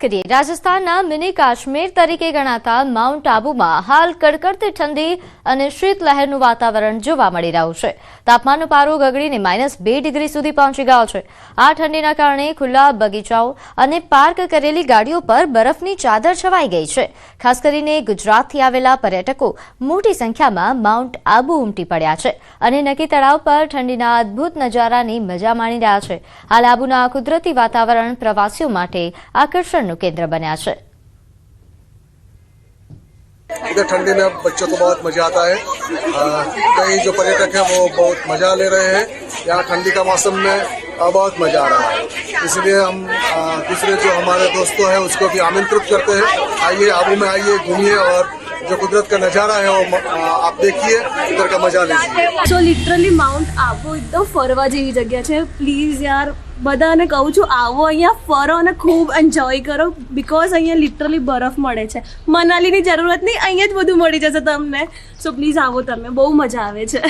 કરીએ રાજસ્થાનના મિની કાશ્મીર તરીકે ગણાતા માઉન્ટ આબુમાં હાલ કડકડતી ઠંડી અને શીતલહેરનું વાતાવરણ જોવા મળી રહ્યું છે। તાપમાનનો પારો ગગડીને -2 ડિગ્રી સુધી પહોંચી ગયો છે। આ ઠંડીના કારણે ખુલ્લા બગીચાઓ અને પાર્ક કરેલી ગાડીઓ પર બરફની ચાદર છવાઈ ગઈ છે। ખાસ કરીને ગુજરાતથી આવેલા પર્યટકો મોટી સંખ્યામાં માઉન્ટ આબુ ઉમટી પડ્યા છે અને નકી તળાવ પર ઠંડીના અદ્ભુત નજારાની મજા માણી રહ્યા છે। હાલ આબુના કુદરતી વાતાવરણ પ્રવાસીઓ માટે आकर्षण केंद्र बना है। इधर ठंडी में बच्चों को बहुत मजा आता है। कई जो पर्यटक हैं वो बहुत मजा ले रहे हैं। यहाँ ठंडी का मौसम में बहुत मजा आ रहा है, इसलिए हम दूसरे जो हमारे दोस्तों हैं उसको भी आमंत्रित करते हैं, आइए आबू में आइए, घूमिए और जो कुदरत का नजारा है वो आप देखिए, इधर का मजा लीजिए। सो लिटरली माउंट आबू एकदम फरवा जेवी जगह है। प्लीज यार બધાને કહું છું આવો અહીંયા ફરો અને ખૂબ એન્જોય કરો, બીકોઝ અહીંયા લિટરલી બરફ મળે છે। મનાલીની જરૂરત નહીં, અહીંયા જ બધું મળી જશે તમને। સો પ્લીઝ આવો, તમે બહુ મજા આવે છે।